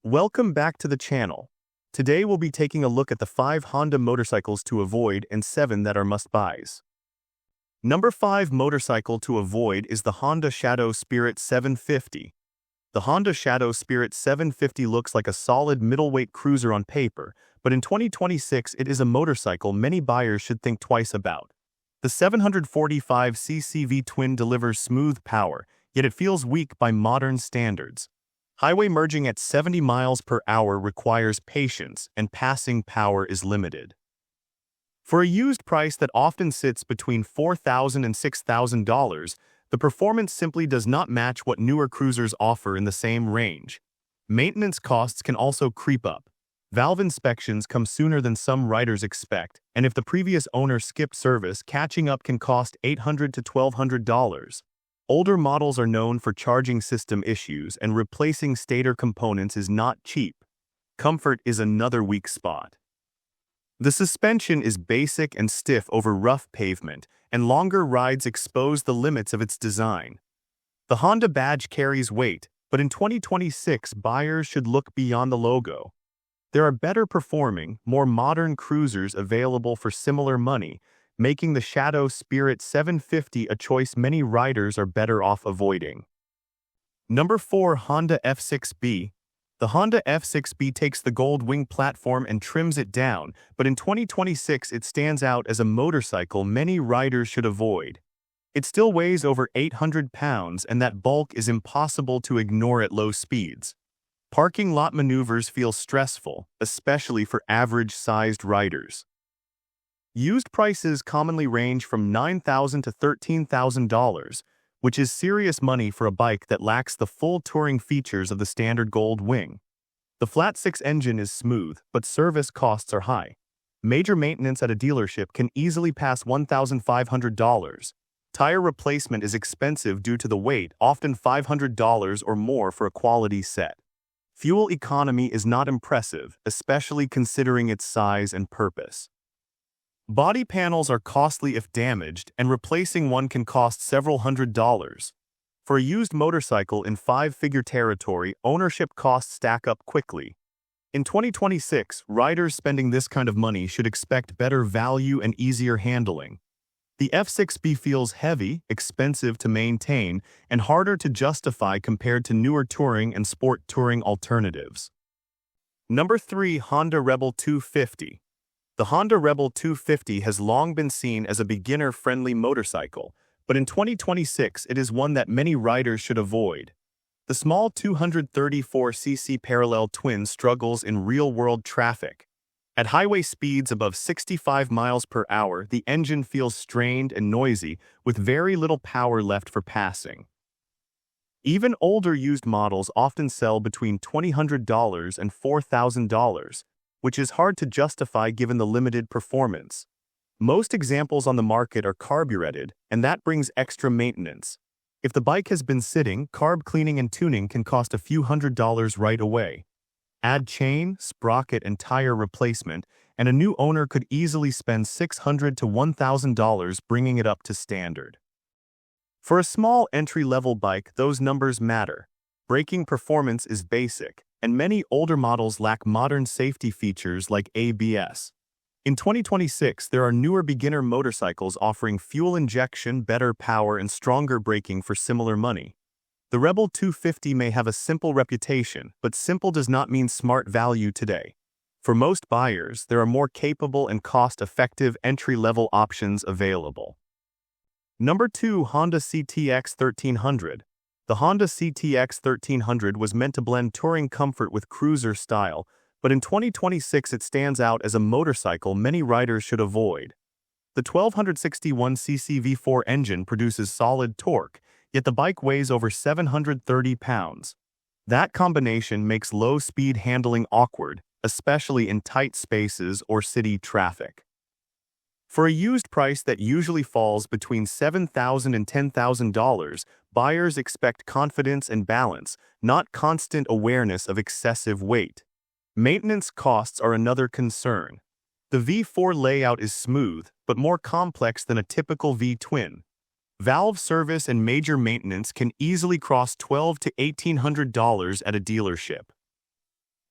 Welcome back to the channel. Today we'll be taking a look at the 5 Honda motorcycles to avoid and 7 that are must-buys. Number 5 motorcycle to avoid is the Honda Shadow Spirit 750. The Honda Shadow Spirit 750 looks like a solid middleweight cruiser on paper, but in 2026 it is a motorcycle many buyers should think twice about. The 745cc V-twin delivers smooth power, yet it feels weak by modern standards. Highway merging at 70 miles per hour requires patience, and passing power is limited. For a used price that often sits between $4,000 and $6,000, the performance simply does not match what newer cruisers offer in the same range. Maintenance costs can also creep up. Valve inspections come sooner than some riders expect, and if the previous owner skipped service, catching up can cost $800 to $1,200. Older models are known for charging system issues, and replacing stator components is not cheap. Comfort is another weak spot. The suspension is basic and stiff over rough pavement, and longer rides expose the limits of its design. The Honda badge carries weight, but in 2026 buyers should look beyond the logo. There are better performing, more modern cruisers available for similar money, making the Shadow Spirit 750 a choice many riders are better off avoiding. Number 4 Honda F6B. The Honda F6B takes the gold wing platform and trims it down, but in 2026 it stands out as a motorcycle many riders should avoid. It still weighs over 800 pounds, and that bulk is impossible to ignore at low speeds. Parking lot maneuvers feel stressful, especially for average-sized riders. Used prices commonly range from $9,000 to $13,000, which is serious money for a bike that lacks the full touring features of the standard gold wing. The flat-six engine is smooth, but service costs are high. Major maintenance at a dealership can easily pass $1,500. Tire replacement is expensive due to the weight, often $500 or more for a quality set. Fuel economy is not impressive, especially considering its size and purpose. Body panels are costly if damaged, and replacing one can cost several $100s. For a used motorcycle in five-figure territory, ownership costs stack up quickly. In 2026, riders spending this kind of money should expect better value and easier handling. The F6B feels heavy, expensive to maintain, and harder to justify compared to newer touring and sport touring alternatives. Number 3 Honda Rebel 250. The Honda Rebel 250 has long been seen as a beginner-friendly motorcycle, but in 2026 it is one that many riders should avoid. The small 234cc parallel twin struggles in real-world traffic. At highway speeds above 65 miles per hour, the engine feels strained and noisy, with very little power left for passing. Even older used models often sell between $2,000 and $4,000, which is hard to justify given the limited performance. Most examples on the market are carbureted, and that brings extra maintenance. If the bike has been sitting, carb cleaning and tuning can cost a few $100s right away. Add chain, sprocket, and tire replacement, and a new owner could easily spend $600 to $1,000 bringing it up to standard. For a small entry-level bike, those numbers matter. Braking performance is basic, and many older models lack modern safety features like ABS. In 2026, there are newer beginner motorcycles offering fuel injection, better power, and stronger braking for similar money. The Rebel 250 may have a simple reputation, but simple does not mean smart value today. For most buyers, there are more capable and cost-effective entry-level options available. Number 2 Honda CTX 1300. The Honda CTX 1300 was meant to blend touring comfort with cruiser style, but in 2026 it stands out as a motorcycle many riders should avoid. The 1261cc V4 engine produces solid torque, yet the bike weighs over 730 pounds. That combination makes low-speed handling awkward, especially in tight spaces or city traffic. For a used price that usually falls between $7,000 and $10,000, buyers expect confidence and balance, not constant awareness of excessive weight. Maintenance costs are another concern. The V4 layout is smooth, but more complex than a typical V-twin. Valve service and major maintenance can easily cross $1,200 to $1,800 at a dealership.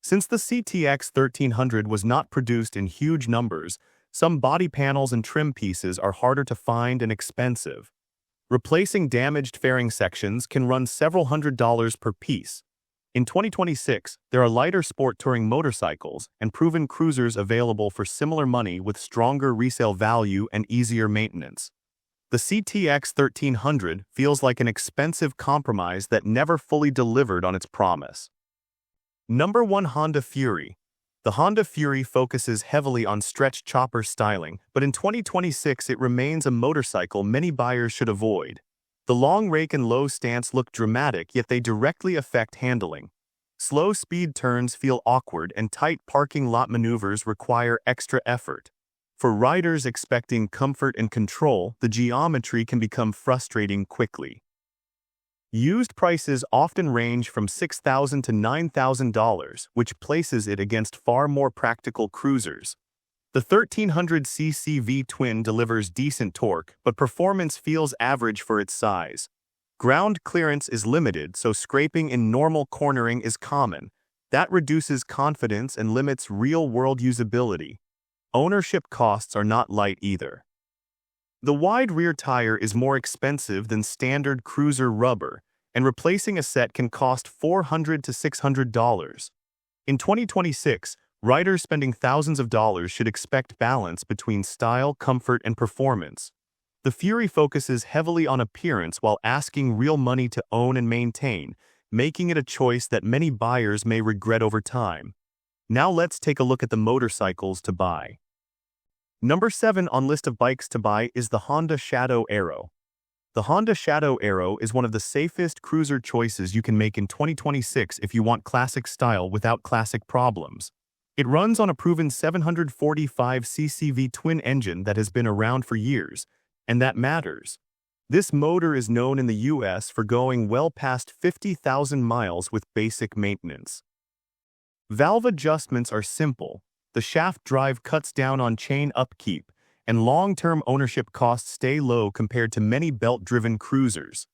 Since the CTX 1300 was not produced in huge numbers, some body panels and trim pieces are harder to find and expensive. Replacing damaged fairing sections can run several $100s per piece. In 2026, there are lighter sport touring motorcycles and proven cruisers available for similar money with stronger resale value and easier maintenance. The CTX 1300 feels like an expensive compromise that never fully delivered on its promise. Number 1. Honda Fury. The Honda Fury focuses heavily on stretch chopper styling, but in 2026 it remains a motorcycle many buyers should avoid. The long rake and low stance look dramatic, yet they directly affect handling. Slow speed turns feel awkward and tight parking lot maneuvers require extra effort. For riders expecting comfort and control, the geometry can become frustrating quickly. Used prices often range from $6,000 to $9,000, which places it against far more practical cruisers. The 1300cc V-twin delivers decent torque, but performance feels average for its size. Ground clearance is limited, so scraping in normal cornering is common. That reduces confidence and limits real-world usability. Ownership costs are not light either. The wide rear tire is more expensive than standard cruiser rubber, and replacing a set can cost $400 to $600. In 2026, riders spending thousands of dollars should expect balance between style, comfort, and performance. The Fury focuses heavily on appearance while asking real money to own and maintain, making it a choice that many buyers may regret over time. Now let's take a look at the motorcycles to buy. Number 7 on list of bikes to buy is the Honda Shadow Aero. The Honda Shadow Aero is one of the safest cruiser choices you can make in 2026 if you want classic style without classic problems. It runs on a proven 745cc V-twin engine that has been around for years, and that matters. This motor is known in the US for going well past 50,000 miles with basic maintenance. Valve adjustments are simple. The shaft drive cuts down on chain upkeep, and long-term ownership costs stay low compared to many belt-driven cruisers.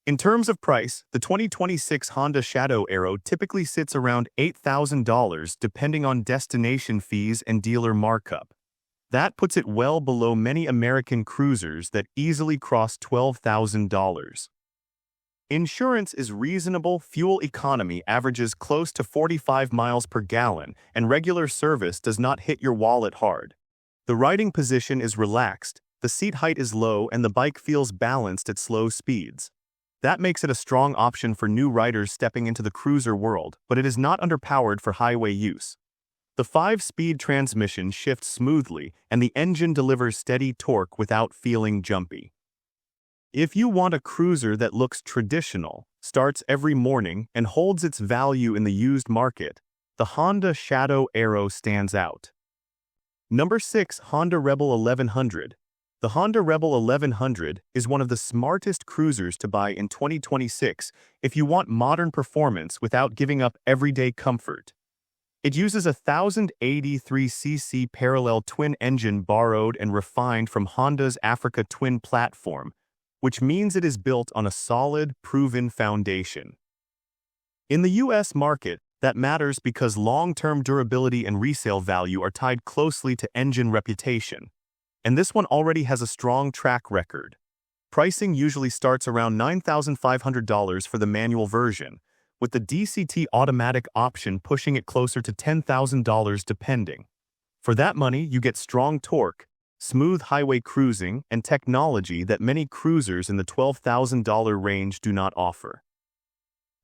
In terms of price, the 2026 Honda Shadow Aero typically sits around $8,000 depending on destination fees and dealer markup. That puts it well below many American cruisers that easily cross $12,000. Insurance is reasonable, fuel economy averages close to 45 miles per gallon, and regular service does not hit your wallet hard. The riding position is relaxed, the seat height is low, and the bike feels balanced at slow speeds. That makes it a strong option for new riders stepping into the cruiser world, but it is not underpowered for highway use. The 5-speed transmission shifts smoothly, and the engine delivers steady torque without feeling jumpy. If you want a cruiser that looks traditional, starts every morning, and holds its value in the used market, the Honda Shadow Aero stands out. Number 6. Honda Rebel 1100. The Honda Rebel 1100 is one of the smartest cruisers to buy in 2026 if you want modern performance without giving up everyday comfort. It uses a 1083cc parallel twin engine borrowed and refined from Honda's Africa Twin platform, which means it is built on a solid, proven foundation. In the US market, that matters because long-term durability and resale value are tied closely to engine reputation. And this one already has a strong track record. Pricing usually starts around $9,500 for the manual version, with the DCT automatic option pushing it closer to $10,000 depending. For that money, you get strong torque, smooth highway cruising, and technology that many cruisers in the $12,000 range do not offer.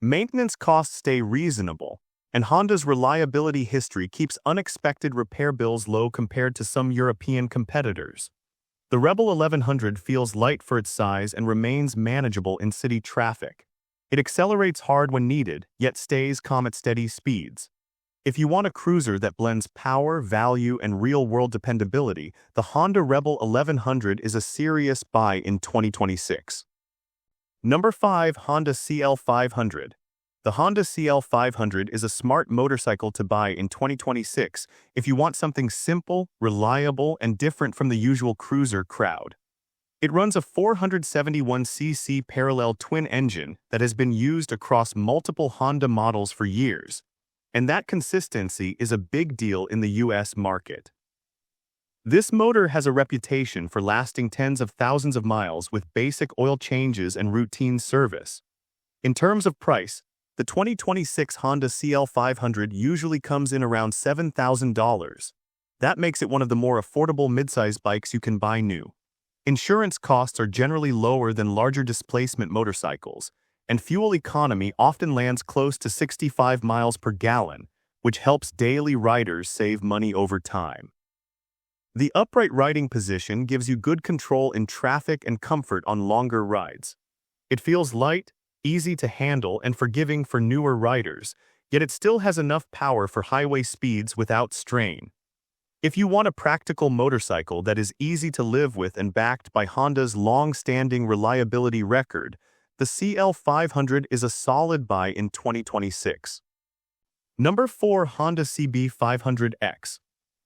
Maintenance costs stay reasonable, and Honda's reliability history keeps unexpected repair bills low compared to some European competitors. The Rebel 1100 feels light for its size and remains manageable in city traffic. It accelerates hard when needed, yet stays calm at steady speeds. If you want a cruiser that blends power, value, and real-world dependability, the Honda Rebel 1100 is a serious buy in 2026. Number 5. Honda CL500. The Honda CL500 is a smart motorcycle to buy in 2026 if you want something simple, reliable, and different from the usual cruiser crowd. It runs a 471cc parallel twin engine that has been used across multiple Honda models for years, and that consistency is a big deal in the US market. This motor has a reputation for lasting tens of thousands of miles with basic oil changes and routine service. In terms of price, the 2026 Honda CL500 usually comes in around $7,000. That makes it one of the more affordable midsize bikes you can buy new. Insurance costs are generally lower than larger displacement motorcycles, and fuel economy often lands close to 65 miles per gallon, which helps daily riders save money over time. The upright riding position gives you good control in traffic and comfort on longer rides. It feels light, easy to handle, and forgiving for newer riders, yet it still has enough power for highway speeds without strain. If you want a practical motorcycle that is easy to live with and backed by Honda's long-standing reliability record, the CL500 is a solid buy in 2026. Number 4. Honda CB500X.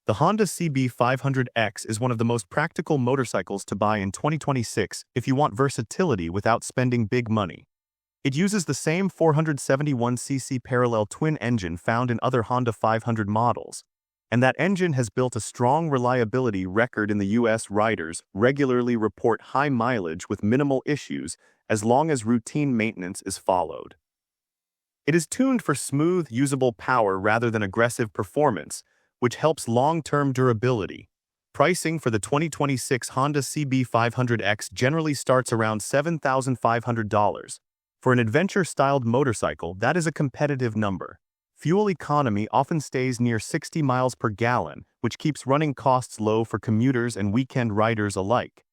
The Honda CB500X is one of the most practical motorcycles to buy in 2026 if you want versatility without spending big money. It uses the same 471cc parallel twin engine found in other Honda 500 models, and that engine has built a strong reliability record in the US. Riders regularly report high mileage with minimal issues as long as routine maintenance is followed. It is tuned for smooth, usable power rather than aggressive performance, which helps long-term durability. Pricing for the 2026 Honda CB500X generally starts around $7,500. For an adventure-styled motorcycle, that is a competitive number. Fuel economy often stays near 60 miles per gallon, which keeps running costs low for commuters and weekend riders alike.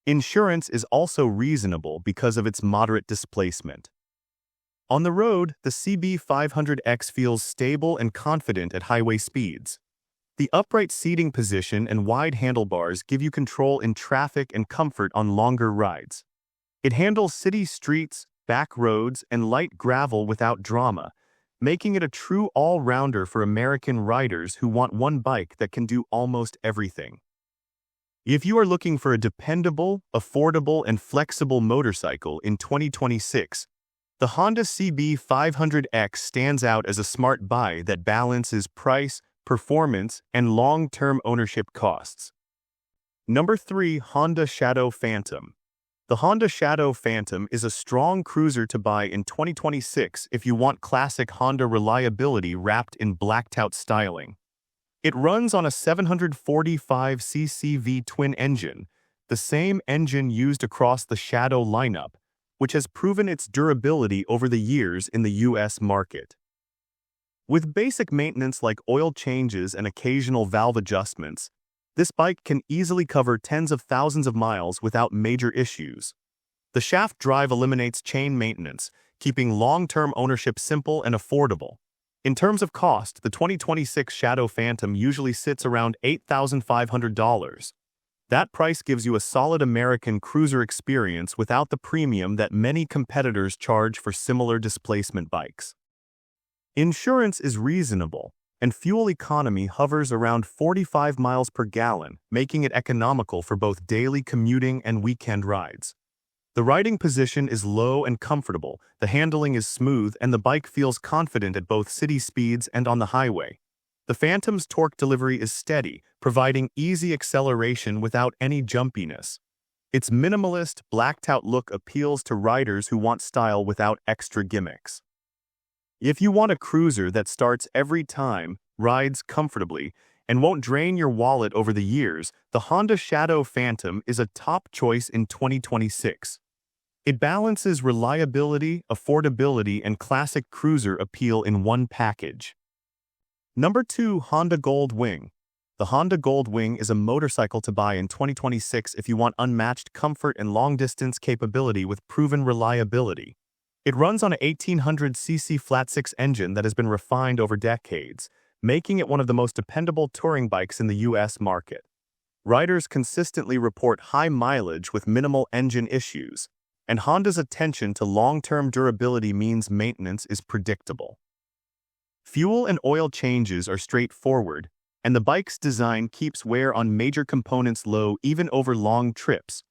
Insurance is also reasonable because of its moderate displacement. On the road, the CB500X feels stable and confident at highway speeds. The upright seating position and wide handlebars give you control in traffic and comfort on longer rides. It handles city streets, back roads, and light gravel without drama, making it a true all-rounder for American riders who want one bike that can do almost everything. If you are looking for a dependable, affordable, and flexible motorcycle in 2026, the Honda CB500X stands out as a smart buy that balances price, performance, and long-term ownership costs. Number 3. Honda Shadow Phantom. The Honda Shadow Phantom is a strong cruiser to buy in 2026 if you want classic Honda reliability wrapped in blacked-out styling. It runs on a 745cc V-twin engine, the same engine used across the Shadow lineup, which has proven its durability over the years in the US market. With basic maintenance like oil changes and occasional valve adjustments, this bike can easily cover tens of thousands of miles without major issues. The shaft drive eliminates chain maintenance, keeping long-term ownership simple and affordable. In terms of cost, the 2026 Shadow Phantom usually sits around $8,500. That price gives you a solid American cruiser experience without the premium that many competitors charge for similar displacement bikes. Insurance is reasonable, and fuel economy hovers around 45 miles per gallon, making it economical for both daily commuting and weekend rides. The riding position is low and comfortable, the handling is smooth, and the bike feels confident at both city speeds and on the highway. The Phantom's torque delivery is steady, providing easy acceleration without any jumpiness. Its minimalist, blacked-out look appeals to riders who want style without extra gimmicks. If you want a cruiser that starts every time, rides comfortably, and won't drain your wallet over the years, the Honda Shadow Phantom is a top choice in 2026. It balances reliability, affordability, and classic cruiser appeal in one package. Number 2. Honda Gold Wing. The Honda Gold Wing is a motorcycle to buy in 2026 if you want unmatched comfort and long-distance capability with proven reliability. It runs on an 1800cc flat-six engine that has been refined over decades, making it one of the most dependable touring bikes in the US market. Riders consistently report high mileage with minimal engine issues, and Honda's attention to long-term durability means maintenance is predictable. Fuel and oil changes are straightforward, and the bike's design keeps wear on major components low even over long trips.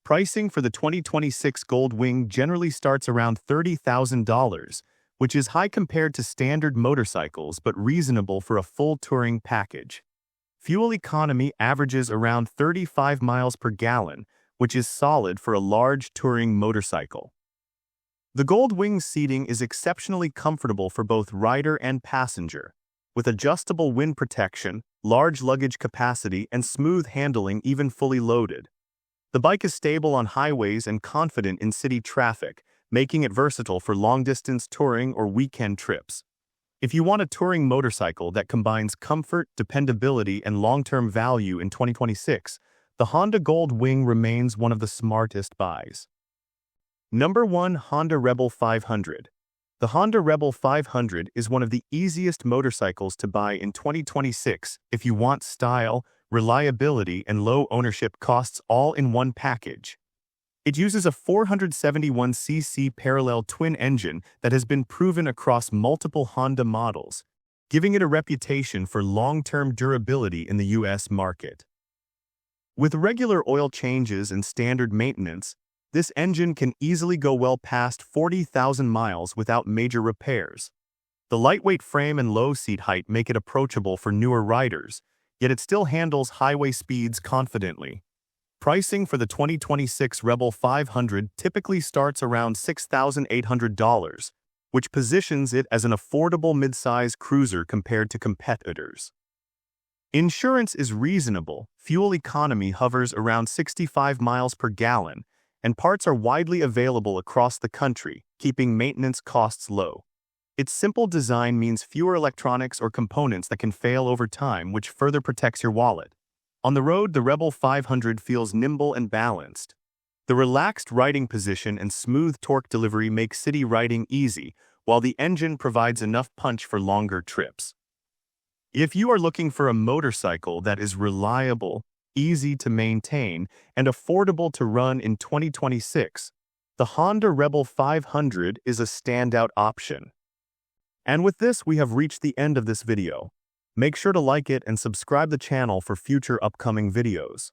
Pricing for the 2026 Gold Wing generally starts around $30,000, which is high compared to standard motorcycles but reasonable for a full touring package. Fuel economy averages around 35 miles per gallon, which is solid for a large touring motorcycle. The Gold Wing seating is exceptionally comfortable for both rider and passenger, with adjustable wind protection, large luggage capacity, and smooth handling even fully loaded. The bike is stable on highways and confident in city traffic, making it versatile for long-distance touring or weekend trips. If you want a touring motorcycle that combines comfort, dependability, and long-term value in 2026, the Honda Gold Wing remains one of the smartest buys. Number 1. Honda Rebel 500. The Honda Rebel 500 is one of the easiest motorcycles to buy in 2026 if you want style, reliability, and low ownership costs all in one package. It uses a 471cc parallel twin engine that has been proven across multiple Honda models, giving it a reputation for long-term durability in the US market. With regular oil changes and standard maintenance, this engine can easily go well past 40,000 miles without major repairs. The lightweight frame and low seat height make it approachable for newer riders, yet it still handles highway speeds confidently. Pricing for the 2026 Rebel 500 typically starts around $6,800, which positions it as an affordable midsize cruiser compared to competitors. Insurance is reasonable, fuel economy hovers around 65 miles per gallon, and parts are widely available across the country, keeping maintenance costs low. Its simple design means fewer electronics or components that can fail over time, which further protects your wallet. On the road, the Rebel 500 feels nimble and balanced. The relaxed riding position and smooth torque delivery make city riding easy, while the engine provides enough punch for longer trips. If you are looking for a motorcycle that is reliable, easy to maintain, and affordable to run in 2026, the Honda Rebel 500 is a standout option. And with this, we have reached the end of this video. Make sure to like it and subscribe the channel for future upcoming videos.